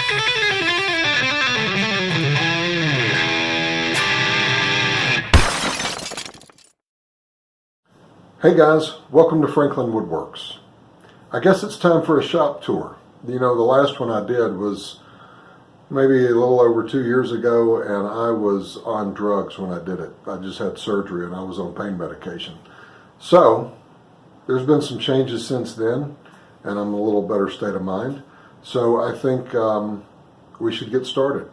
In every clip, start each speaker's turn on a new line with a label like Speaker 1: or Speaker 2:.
Speaker 1: Hey guys, welcome to Franklin Woodworks. I guess it's time for a shop tour. You know, the last one I did was maybe a little over 2 years ago, and I was on drugs when I did it. I just had surgery and I was on pain medication. So there's been some changes since then, and I'm in a little better state of mind. So I think we should get started.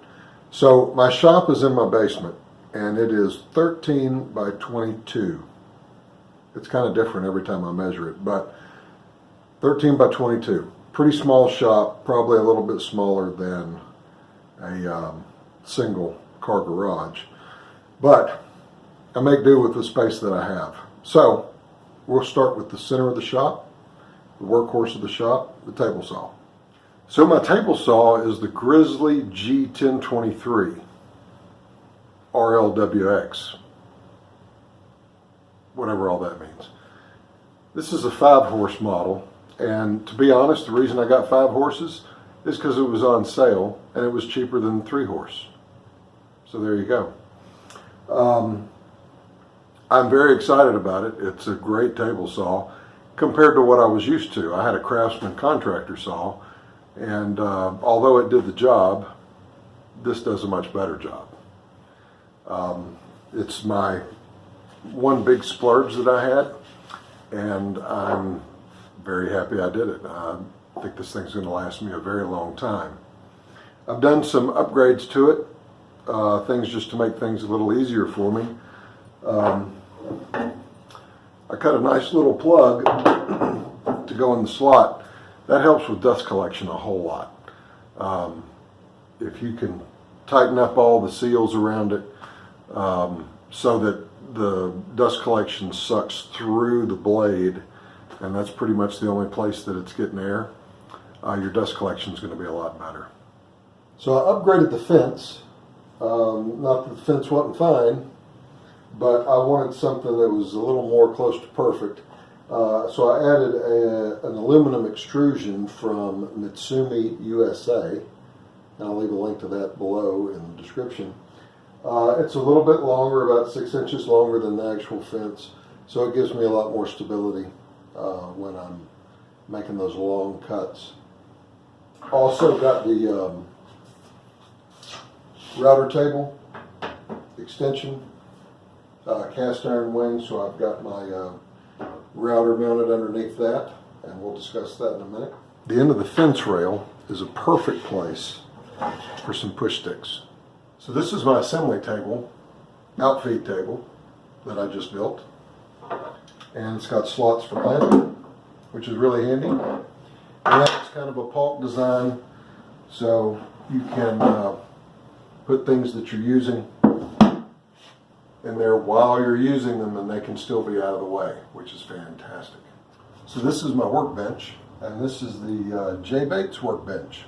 Speaker 1: So my shop is in my basement, and it is 13 by 22. It's kind of different every time I measure it, but 13 by 22. Pretty small shop, probably a little bit smaller than a single car garage. But I make do with the space that I have. So we'll start with the center of the shop, the workhorse of the shop, the table saw. So my table saw is the Grizzly G1023 RLWX. Whatever all that means. This is a 5-horse model, and to be honest, the reason I got 5 horses is because it was on sale and it was cheaper than 3-horse. So there you go. I'm very excited about it. It's a great table saw compared to what I was used to. I had a Craftsman contractor saw, and although it did the job, this does a much better job. It's my one big splurge that I had, and I'm very happy I did it. I think this thing's going to last me a very long time. I've done some upgrades to it, things just to make things a little easier for me. I cut a nice little plug to go in the slot. That helps with dust collection a whole lot. If you can tighten up all the seals around it so that the dust collection sucks through the blade, and that's pretty much the only place that it's getting air, your dust collection is going to be a lot better. So I upgraded the fence. Not that the fence wasn't fine, but I wanted something that was a little more close to perfect. So I added an aluminum extrusion from Mitsumi USA. And I'll leave a link to that below in the description. It's a little bit longer, about 6 inches longer than the actual fence, so it gives me a lot more stability when I'm making those long cuts. Also got the router table extension, cast iron wing, so I've got my router mounted underneath that, and we'll discuss that in a minute. The end of the fence rail is a perfect place for some push sticks. So this is my assembly table, outfeed table, that I just built. And it's got slots for clamping, which is really handy. And it's kind of a pulp design, so you can put things that you're using in there while you're using them, and they can still be out of the way, which is fantastic. So this is my workbench, and this is the J. Bates workbench.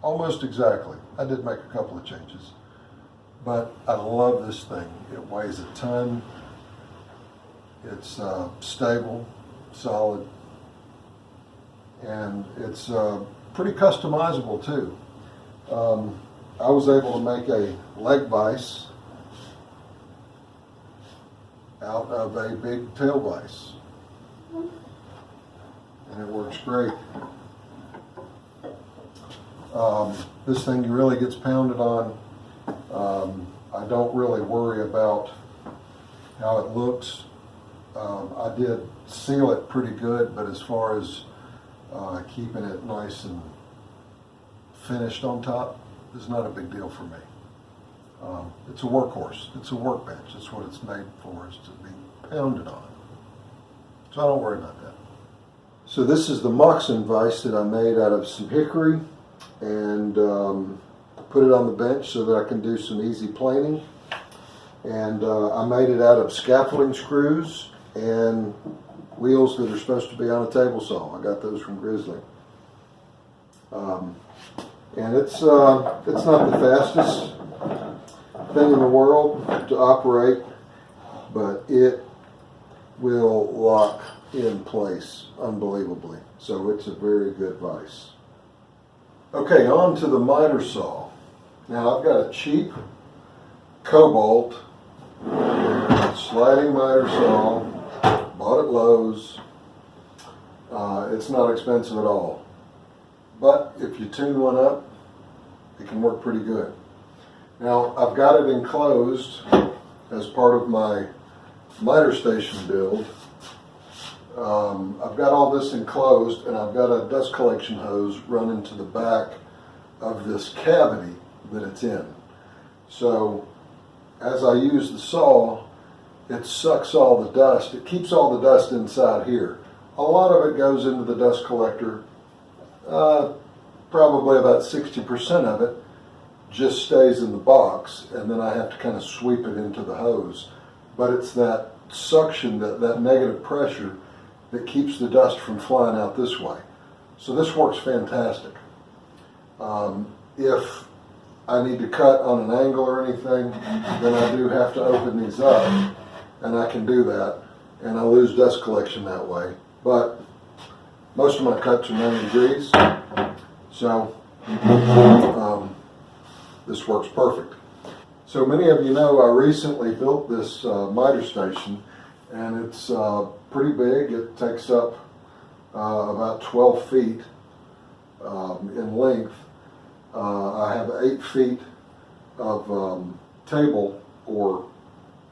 Speaker 1: Almost exactly. I did make a couple of changes. But I love this thing. It weighs a ton. It's stable, solid, and it's pretty customizable too. I was able to make a leg vise out of a big tail vise, and it works great. This thing really gets pounded on. I don't really worry about how it looks. I did seal it pretty good, but as far as keeping it nice and finished on top is not a big deal for me. It's a workhorse. It's a workbench. That's what it's made for, is to be pounded on. So I don't worry about that. So this is the moccasin vise that I made out of some hickory, and put it on the bench so that I can do some easy planing. And I made it out of scaffolding screws and wheels that are supposed to be on a table saw. I got those from Grizzly. And it's not the fastest thing in the world to operate, but it will lock in place unbelievably. So it's a very good vise. Okay, on to the miter saw. Now I've got a cheap Cobalt sliding miter saw, bought at Lowe's. It's not expensive at all. But if you tune one up, it can work pretty good. Now I've got it enclosed as part of my miter station build. I've got all this enclosed, and I've got a dust collection hose running to the back of this cavity that it's in. So as I use the saw, it sucks all the dust. It keeps all the dust inside here. A lot of it goes into the dust collector. Probably about 60% of it just stays in the box, and then I have to kind of sweep it into the hose. But it's that suction, that negative pressure, that keeps the dust from flying out this way. So this works fantastic. If I need to cut on an angle or anything, then I do have to open these up, and I can do that, and I lose dust collection that way. But most of my cuts are 90 degrees, so this works perfect. So many of you know I recently built this miter station, and it's pretty big. It takes up about 12 feet in length. I have 8 feet of table or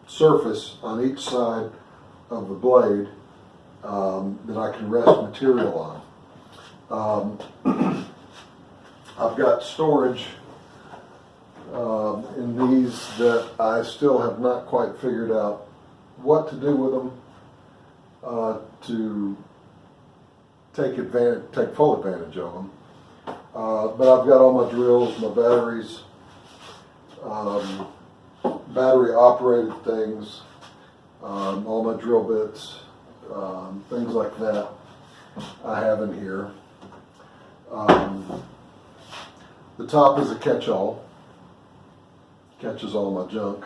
Speaker 1: surface on each side of the blade that I can rest material on. I've got storage in these that I still have not quite figured out what to do with them to take full advantage of them. But I've got all my drills, my batteries, battery operated things, all my drill bits, things like that I have in here. The top is a catch-all, catches all my junk.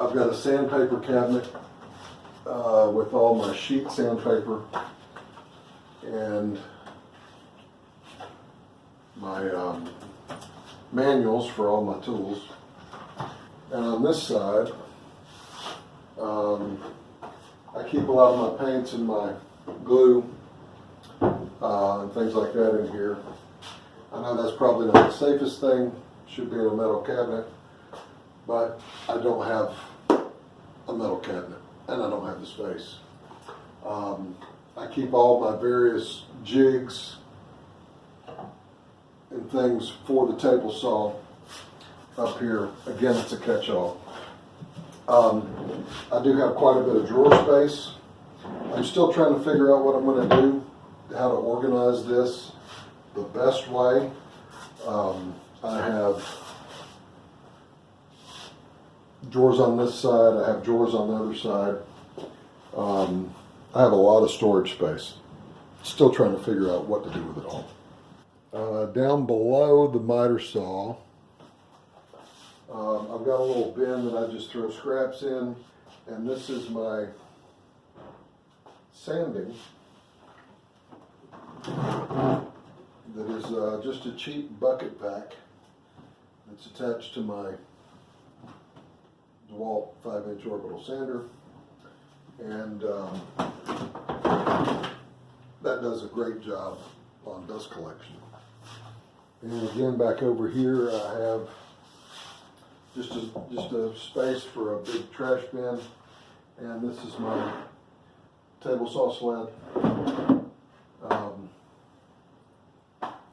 Speaker 1: I've got a sandpaper cabinet with all my sheet sandpaper and my manuals for all my tools. And on this side, I keep a lot of my paints and my glue and things like that in here. I know that's probably not the safest thing, should be in a metal cabinet, but I don't have a metal cabinet and I don't have the space. I keep all my various jigs and things for the table saw up here. Again, it's a catch-all. I do have quite a bit of drawer space. I'm still trying to figure out what I'm going to do, how to organize this the best way. I have drawers on this side, I have drawers on the other side. I have a lot of storage space. Still trying to figure out what to do with it all. Down below the miter saw, I've got a little bin that I just throw scraps in, and this is my sanding that is just a cheap bucket pack that's attached to my DeWalt 5-inch orbital sander, and that does a great job on dust collection. And again, back over here I have just a space for a big trash bin, and this is my table saw sled.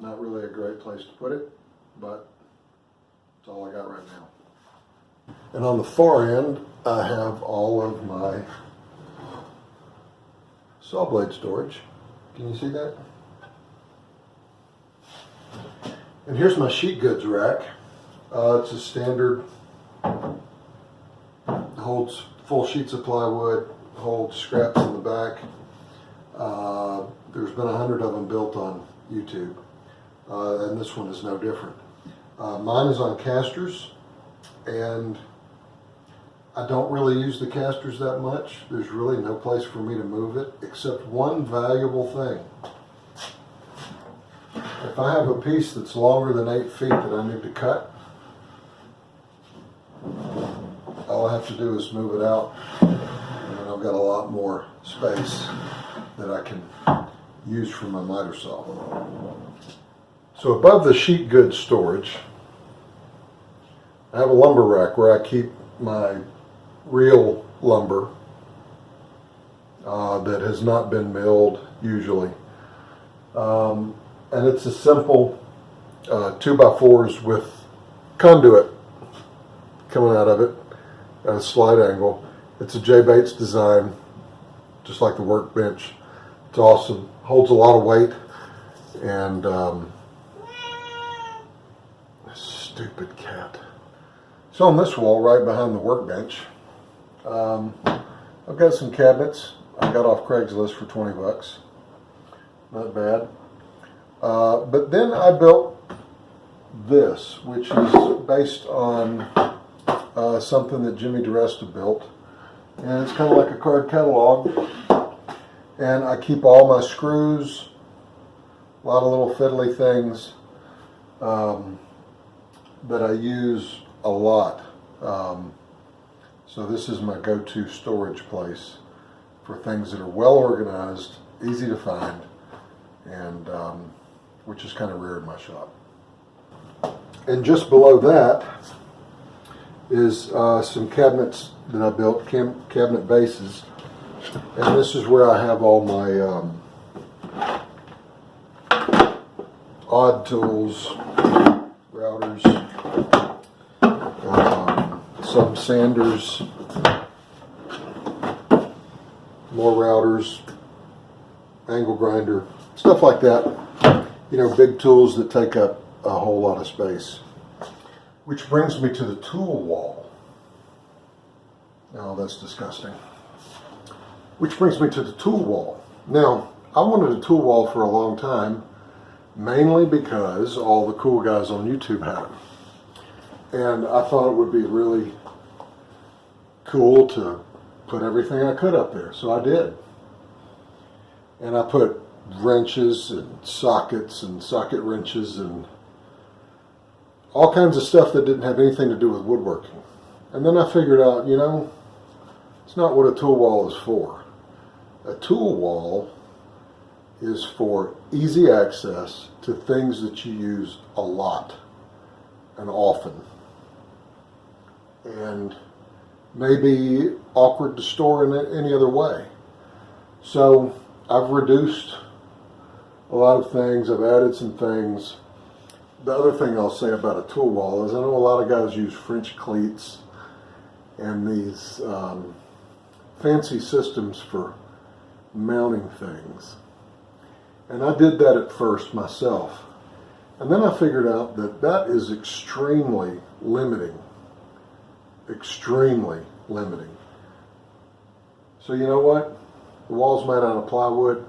Speaker 1: Not really a great place to put it, but that's all I got right now. And on the far end, I have all of my saw blade storage. Can you see that? And here's my sheet goods rack. It's a standard, holds full sheets of plywood, holds scraps in the back. There's been 100 of them built on YouTube, and this one is no different. Mine is on casters, and I don't really use the casters that much. There's really no place for me to move it, except one valuable thing. If I have a piece that's longer than 8 feet that I need to cut, all I have to do is move it out, and then I've got a lot more space that I can use for my miter saw. So above the sheet goods storage, I have a lumber rack where I keep my real lumber that has not been milled usually. And it's a simple 2x4s with conduit coming out of it at a slight angle. It's a J. Bates design, just like the Workbench. It's awesome, holds a lot of weight, and stupid cat. So on this wall right behind the Workbench, I've got some cabinets I got off Craigslist for 20 bucks. Not bad. But then I built this, which is based on something that Jimmy DeResta built. And it's kind of like a card catalog. And I keep all my screws, a lot of little fiddly things that I use a lot. So this is my go-to storage place for things that are well organized, easy to find, and which is kind of rare in my shop. And just below that is some cabinets that I built, cabinet bases, and this is where I have all my odd tools, routers, some sanders, more routers, angle grinder, stuff like that. You know, big tools that take up a whole lot of space. Which brings me to the tool wall. Oh, that's disgusting. Which brings me to the tool wall. Now, I wanted a tool wall for a long time, mainly because all the cool guys on YouTube had them. And I thought it would be really cool to put everything I could up there, so I did. And I put wrenches and socket wrenches and all kinds of stuff that didn't have anything to do with woodworking. And then I figured out, you know, it's not what a tool wall is for. A tool wall is for easy access to things that you use a lot and often, and maybe awkward to store in any other way. So I've reduced a lot of things, I've added some things. The other thing I'll say about a tool wall is I know a lot of guys use French cleats and these fancy systems for mounting things. And I did that at first myself. And then I figured out that that is extremely limiting. Extremely limiting. So you know what? The wall's made out of plywood.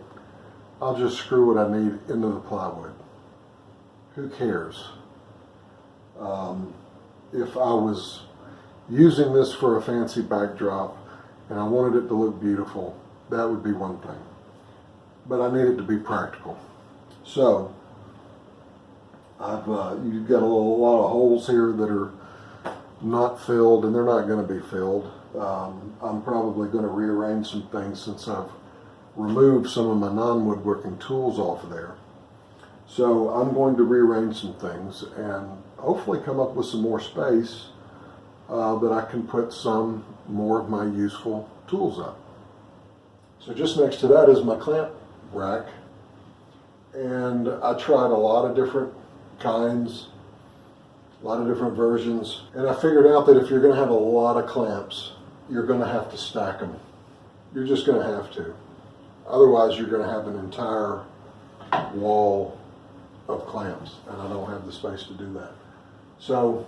Speaker 1: I'll just screw what I need into the plywood. Who cares? If I was using this for a fancy backdrop and I wanted it to look beautiful, that would be one thing. But I need it to be practical. So you've got a lot of holes here that are not filled, and they're not going to be filled. I'm probably going to rearrange some things since I've removed some of my non-woodworking tools off of there. So I'm going to rearrange some things and hopefully come up with some more space that I can put some more of my useful tools up. So just next to that is my clamp rack, and I tried a lot of different kinds, a lot of different versions, and I figured out that if you're going to have a lot of clamps, you're going to have to stack them. You're just going to have to. Otherwise, you're going to have an entire wall of clamps, and I don't have the space to do that. So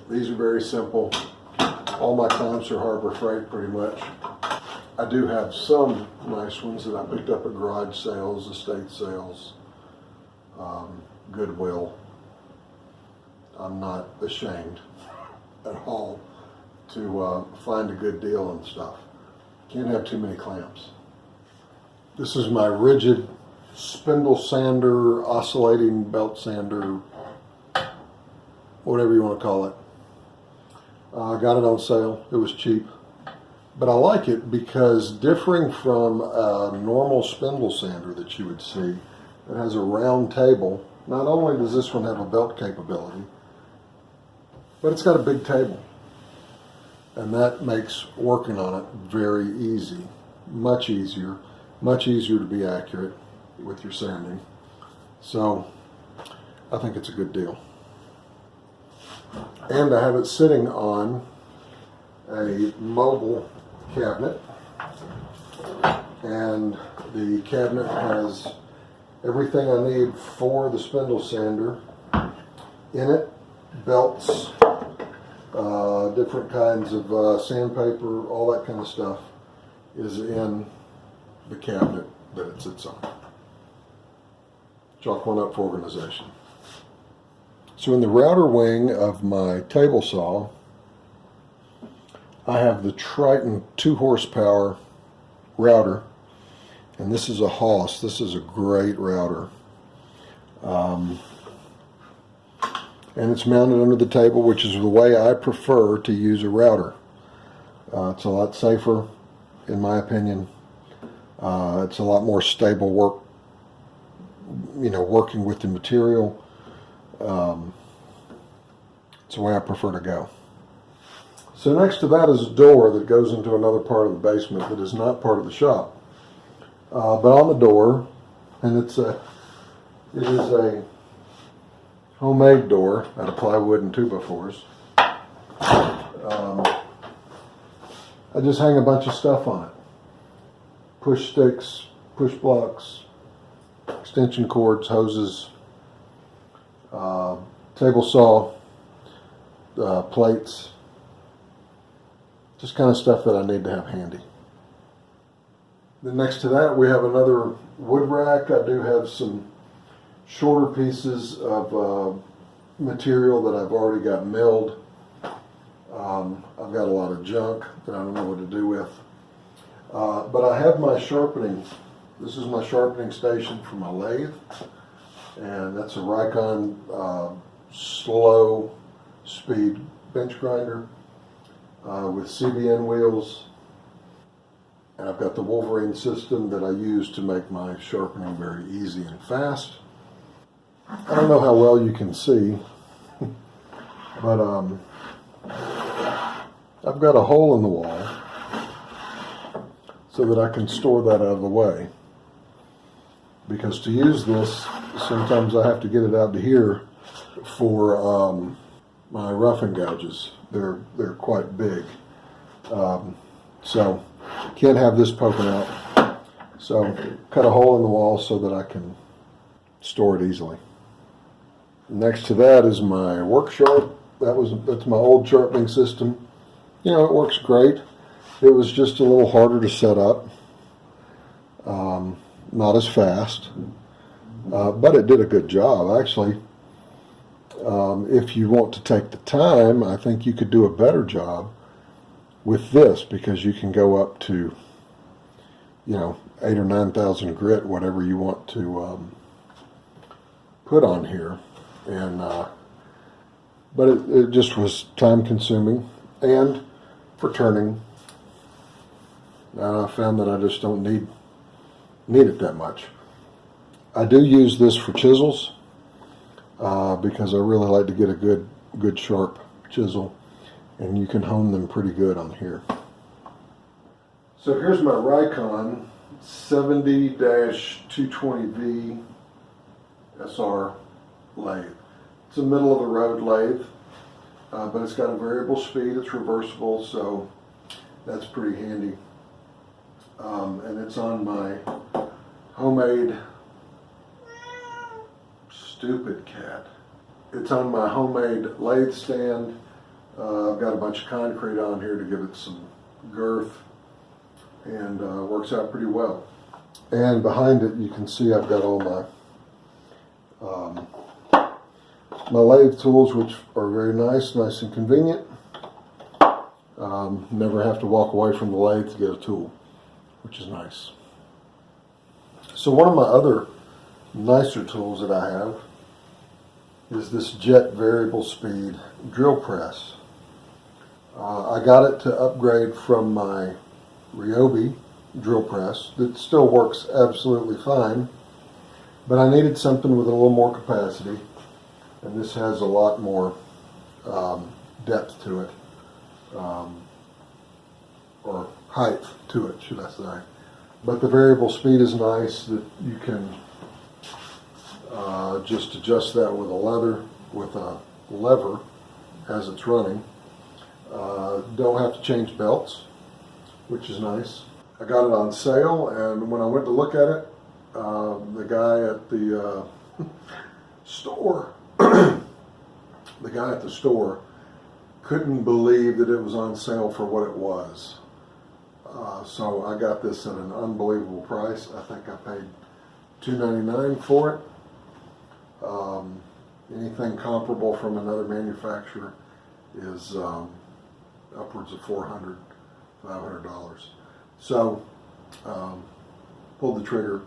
Speaker 1: these are very simple. All my clamps are Harbor Freight pretty much. I do have some nice ones that I picked up at garage sales, estate sales, Goodwill. I'm not ashamed at all to find a good deal on stuff. Can't have too many clamps. This is my rigid spindle sander, oscillating belt sander, whatever you want to call it. I got it on sale. It was cheap. But I like it because, differing from a normal spindle sander that you would see, it has a round table. Not only does this one have a belt capability, but it's got a big table. And that makes working on it very easy. Much easier to be accurate with your sanding. So I think it's a good deal. And I have it sitting on a mobile cabinet, and the cabinet has everything I need for the spindle sander in it. Belts, different kinds of sandpaper, all that kind of stuff is in the cabinet that it sits on. Chalk one up for organization. So in the router wing of my table saw, I have the Triton 2 horsepower router, and this is a Haas. This is a great router. And it's mounted under the table, which is the way I prefer to use a router. It's a lot safer, in my opinion. It's a lot more stable working with the material. It's the way I prefer to go. So next to that is a door that goes into another part of the basement that is not part of the shop. But on the door, and it is a homemade door out of plywood and 2x4s. I just hang a bunch of stuff on it. Push sticks, push blocks, extension cords, hoses, table saw, plates, just kind of stuff that I need to have handy. Then next to that we have another wood rack. I do have some shorter pieces of material that I've already got milled. I've got a lot of junk that I don't know what to do with. But I have my sharpening. This is my sharpening station for my lathe. And that's a Rikon slow speed bench grinder with CBN wheels. And I've got the Wolverine system that I use to make my sharpening very easy and fast. I don't know how well you can see, but I've got a hole in the wall so that I can store that out of the way. Because to use this, sometimes I have to get it out to here for my roughing gouges. They're quite big, so can't have this poking out. So cut a hole in the wall so that I can store it easily. Next to that is my work sharp. That's my old sharpening system. You know, it works great. It was just a little harder to set up. Not as fast, but it did a good job. Actually, if you want to take the time, I think you could do a better job with this, because you can go up to, 8,000 or 9,000 grit, whatever you want to put on here. And but it just was time consuming, and for turning, I found that I just don't need it that much. I do use this for chisels because I really like to get a good sharp chisel, and you can hone them pretty good on here. So here's my Rikon 70-220V SR lathe. It's a middle of the road lathe, but it's got a variable speed. It's reversible, so that's pretty handy. And it's on my homemade, stupid cat. It's on my homemade lathe stand. I've got a bunch of concrete on here to give it some girth, and works out pretty well. And behind it, you can see I've got all my lathe tools, which are very nice and convenient. Never have to walk away from the lathe to get a tool, which is nice. So one of my other nicer tools that I have is this jet variable speed drill press. I got it to upgrade from my Ryobi drill press that still works absolutely fine, but I needed something with a little more capacity, and this has a lot more depth to it, or height to it, should I say. But the variable speed is nice that you can just adjust that with a lever as it's running. Don't have to change belts, which is nice. I got it on sale, and when I went to look at it, the guy at the store, couldn't believe that it was on sale for what it was. So I got this at an unbelievable price. I think I paid $2.99 for it. Anything comparable from another manufacturer is upwards of $400, $500. So pulled the trigger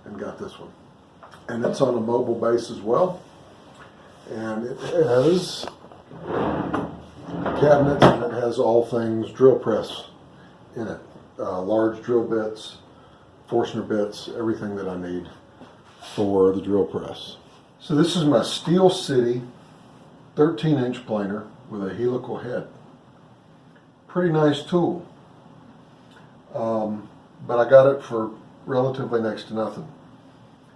Speaker 1: and got this one. And it's on a mobile base as well. And it has cabinets, and it has all things drill press in it. Large drill bits, Forstner bits, everything that I need for the drill press. So this is my Steel City 13-inch planer with a helical head. Pretty nice tool. But I got it for relatively next to nothing.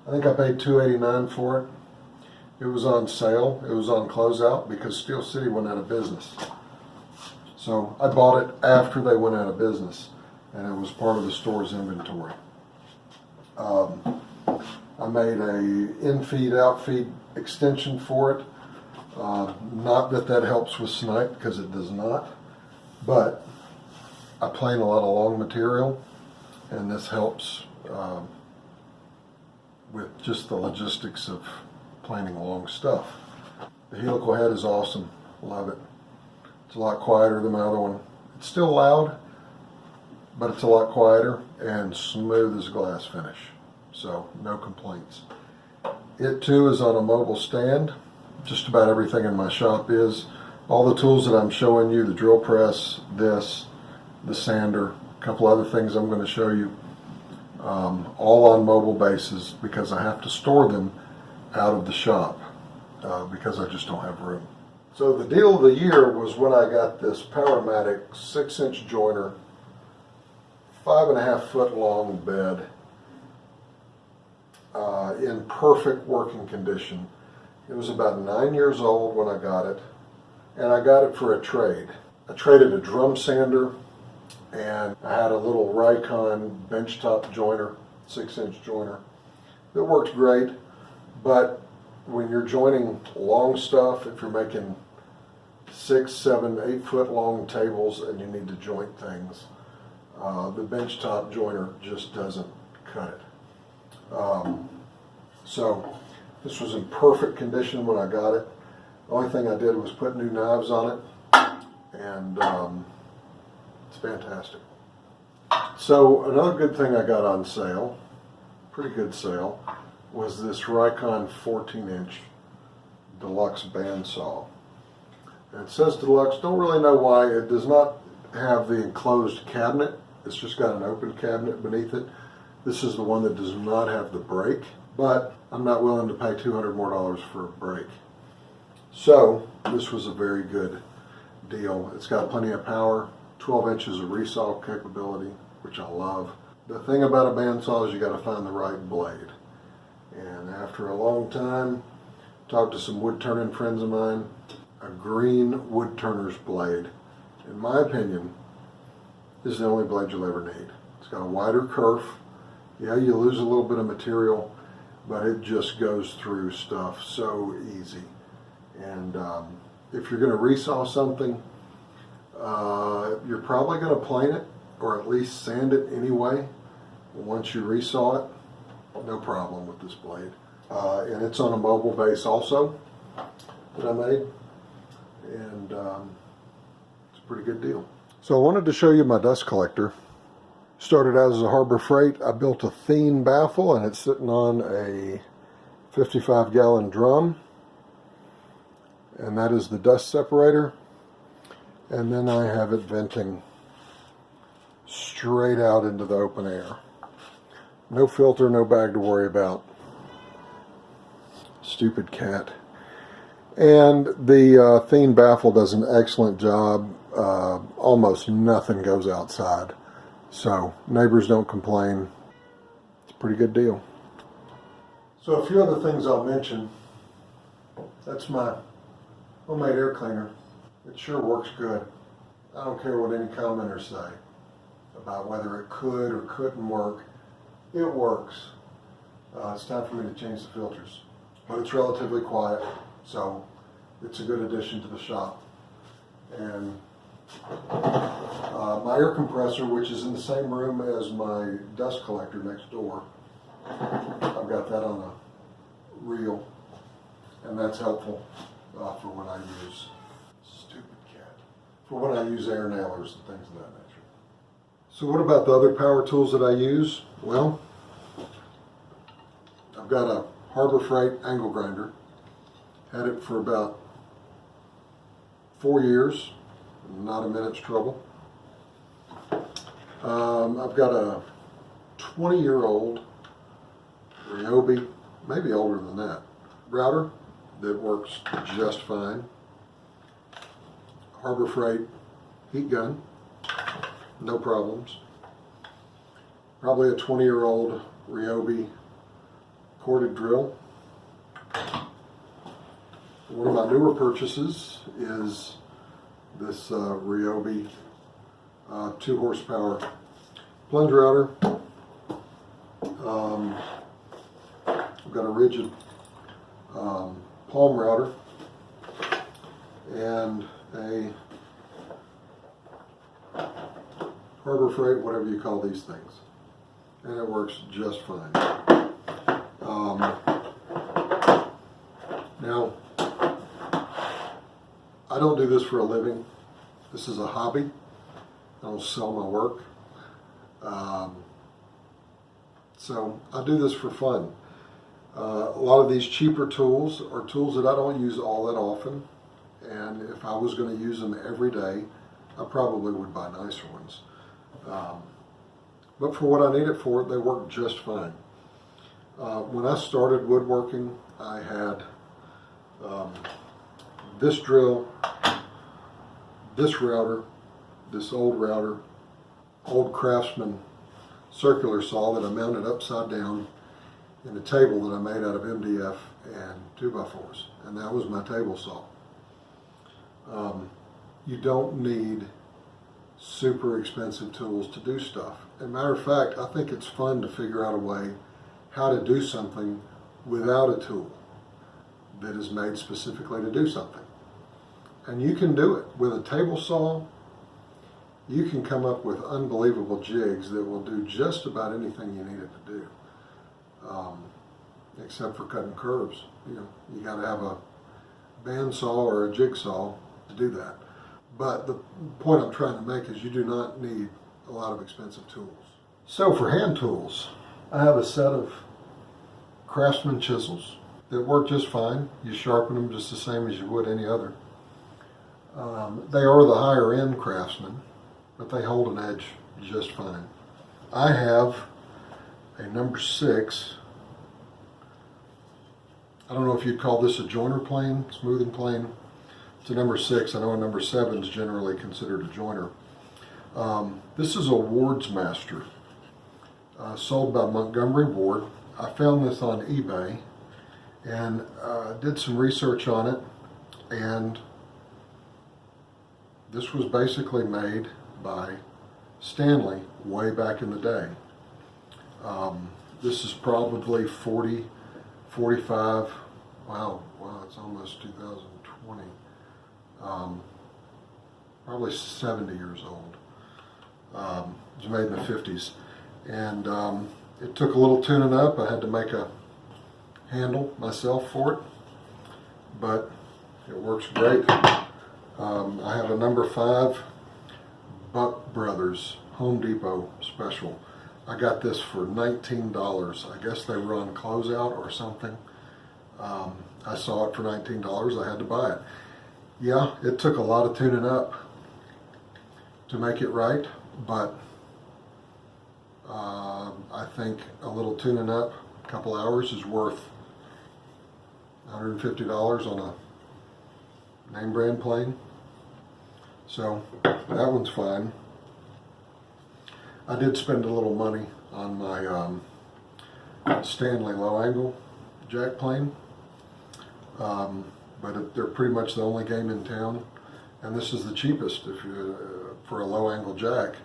Speaker 1: I think I paid $2.89 for it. It was on sale. It was on closeout because Steel City went out of business. So I bought it after they went out of business, and it was part of the store's inventory. I made a in-feed, out-feed extension for it. Not that that helps with snipe, because it does not, but I plane a lot of long material, and this helps with just the logistics of planing long stuff. The helical head is awesome. Love it. It's a lot quieter than my other one. It's still loud, but it's a lot quieter and smooth as glass finish. So no complaints. It too is on a mobile stand. Just about everything in my shop is. All the tools that I'm showing you, the drill press, this, the sander, a couple other things I'm going to show you, all on mobile bases because I have to store them out of the shop because I just don't have room. So the deal of the year was when I got this Powermatic 6-inch joiner, 5.5 foot long bed in perfect working condition. It was about 9 years old when I got it, and I got it for a trade. I traded a drum sander, and I had a little Rikon benchtop joiner, 6-inch joiner, that worked great, but when you're joining long stuff, if you're making 6, 7, 8 foot long tables and you need to joint things, the benchtop joiner just doesn't cut it. So this was in perfect condition when I got it. The only thing I did was put new knives on it, and it's fantastic. So another good thing I got on sale, pretty good sale, was this Rikon 14-inch deluxe bandsaw. And it says deluxe, don't really know why. It does not have the enclosed cabinet. It's just got an open cabinet beneath it. This is the one that does not have the brake, but I'm not willing to pay $200 more for a brake. So this was a very good deal. It's got plenty of power, 12 inches of resaw capability, which I love. The thing about a bandsaw is you got to find the right blade. And after a long time, talked to some wood turning friends of mine, a green wood turner's blade, in my opinion, is the only blade you'll ever need. It's got a wider kerf. Yeah, you lose a little bit of material, but it just goes through stuff so easy. And if you're going to resaw something, you're probably going to plane it or at least sand it anyway. Once you resaw it, no problem with this blade. And it's on a mobile base also that I made, and it's a pretty good deal. So I wanted to show you my dust collector. Started out as a Harbor Freight. I built a Thien baffle, and it's sitting on a 55-gallon drum, and that is the dust separator. And then I have it venting straight out into the open air. No filter, no bag to worry about. Stupid cat. And the Thien baffle does an excellent job. Almost nothing goes outside. So neighbors don't complain. It's a pretty good deal. So a few other things I'll mention. That's my homemade air cleaner. It sure works good. I don't care what any commenters say about whether it could or couldn't work. It works. It's time for me to change the filters. But it's relatively quiet, so it's a good addition to the shop. And my air compressor, which is in the same room as my dust collector next door, I've got that on a reel, and that's helpful for when I use, stupid cat, for when I use air nailers and things of that nature. So what about the other power tools that I use? Well, I've got a Harbor Freight angle grinder. Had it for about 4 years, not a minute's trouble. I've got a 20-year-old Ryobi, maybe older than that, router that works just fine. Harbor Freight heat gun, no problems. Probably a 20-year-old Ryobi corded drill. One of my newer purchases is this Ryobi 2 horsepower plunge router. I've got a rigid palm router and a Harbor Freight, whatever you call these things, and it works just fine. Now, I don't do this for a living. This is a hobby. I don't sell my work. So I do this for fun. A lot of these cheaper tools are tools that I don't use all that often. And if I was going to use them every day, I probably would buy nicer ones. But for what I need it for, they work just fine. When I started woodworking, I had this drill, this router, this old router, old Craftsman circular saw that I mounted upside down in a table that I made out of MDF and 2x4s, and that was my table saw. You don't need super expensive tools to do stuff. As a matter of fact, I think it's fun to figure out a way how to do something without a tool that is made specifically to do something. And you can do it. With a table saw, you can come up with unbelievable jigs that will do just about anything you need it to do. Except for cutting curves. You know, you got to have a bandsaw or a jigsaw to do that. But the point I'm trying to make is you do not need a lot of expensive tools. So for hand tools, I have a set of Craftsman chisels that work just fine. You sharpen them just the same as you would any other. They are the higher end Craftsman, but they hold an edge just fine. I have a number 6. I don't know if you'd call this a joiner plane, smoothing plane. It's a number 6. I know a number 7 is generally considered a joiner. This is a Ward's Master, sold by Montgomery Ward. I found this on eBay and did some research on it, and this was basically made by Stanley way back in the day. This is probably 40, 45, wow, it's almost 2020. Probably 70 years old. It was made in the 50s. And it took a little tuning up. I had to make a handle myself for it, but it works great. I have a number 5 Buck Brothers Home Depot special. I got this for $19. I guess they were on closeout or something. I saw it for $19, I had to buy it. Yeah, it took a lot of tuning up to make it right, but I think a little tuning up, a couple hours, is worth $150 on a name brand plane. So that one's fine. I did spend a little money on my Stanley low angle jack plane, but they're pretty much the only game in town, and this is the cheapest. If you for a low angle jack,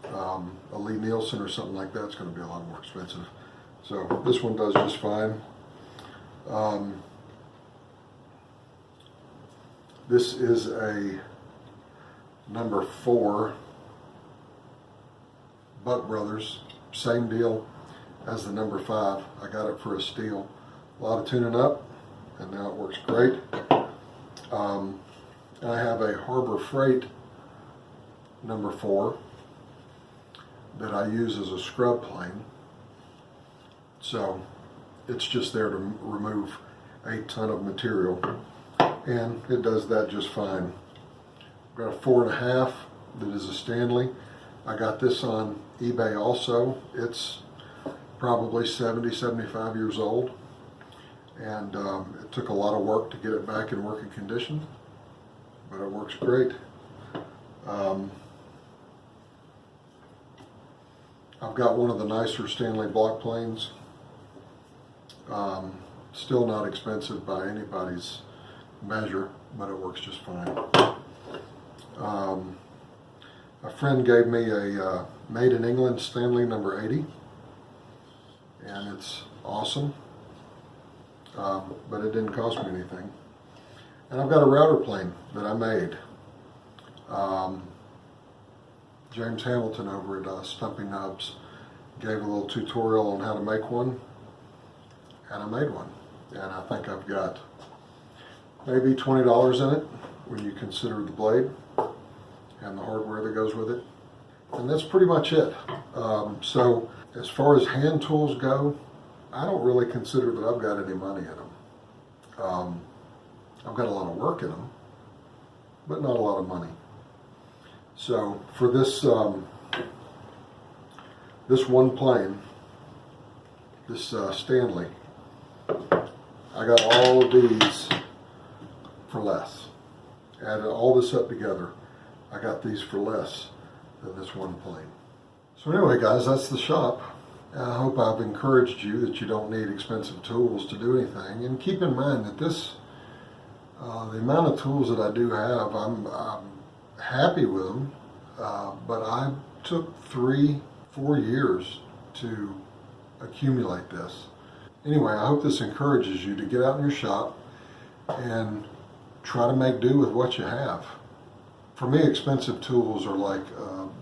Speaker 1: a Lee Nielsen or something like that is going to be a lot more expensive. So this one does just fine. This is a number 4 Buck Brothers, same deal as the number 5. I got it for a steal. A lot of tuning up, and now it works great. I have a Harbor Freight number 4 that I use as a scrub plane. So it's just there to remove a ton of material, and it does that just fine. I've got a 4.5 that is a Stanley. I got this on eBay also. It's probably 70, 75 years old, and it took a lot of work to get it back in working condition, but it works great. I've got one of the nicer Stanley block planes. Still not expensive by anybody's measure, but it works just fine. A friend gave me a made in England Stanley number 80, and it's awesome, but it didn't cost me anything. And I've got a router plane that I made. James Hamilton over at Stumpy Nubs gave a little tutorial on how to make one, and I made one. And I think I've got maybe $20 in it when you consider the blade and the hardware that goes with it. And that's pretty much it. So as far as hand tools go, I don't really consider that I've got any money in them. I've got a lot of work in them, but not a lot of money. So for this this one plane, this Stanley, I got all of these for less. Added all this up together, I got these for less than this one plane. So anyway, guys, that's the shop. I hope I've encouraged you that you don't need expensive tools to do anything. And keep in mind that this, the amount of tools that I do have, I'm happy with them, but I took 3-4 years to accumulate this. Anyway, I hope this encourages you to get out in your shop and try to make do with what you have. For me, expensive tools are like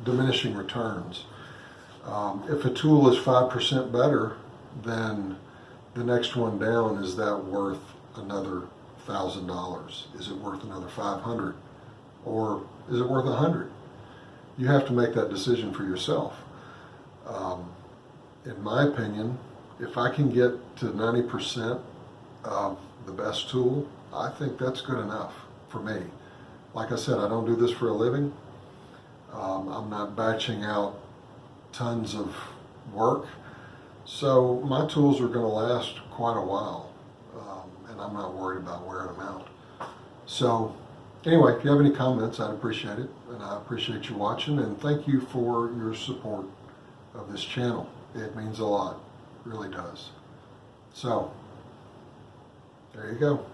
Speaker 1: diminishing returns. If a tool is 5% better, then the next one down, is that worth another $1,000? Is it worth another $500? Or is it worth $100? You have to make that decision for yourself. In my opinion, if I can get to 90% of the best tool, I think that's good enough for me. Like I said, I don't do this for a living. I'm not batching out tons of work. So my tools are going to last quite a while, and I'm not worried about wearing them out. So anyway, if you have any comments, I'd appreciate it, and I appreciate you watching, and thank you for your support of this channel. It means a lot, it really does. So there you go.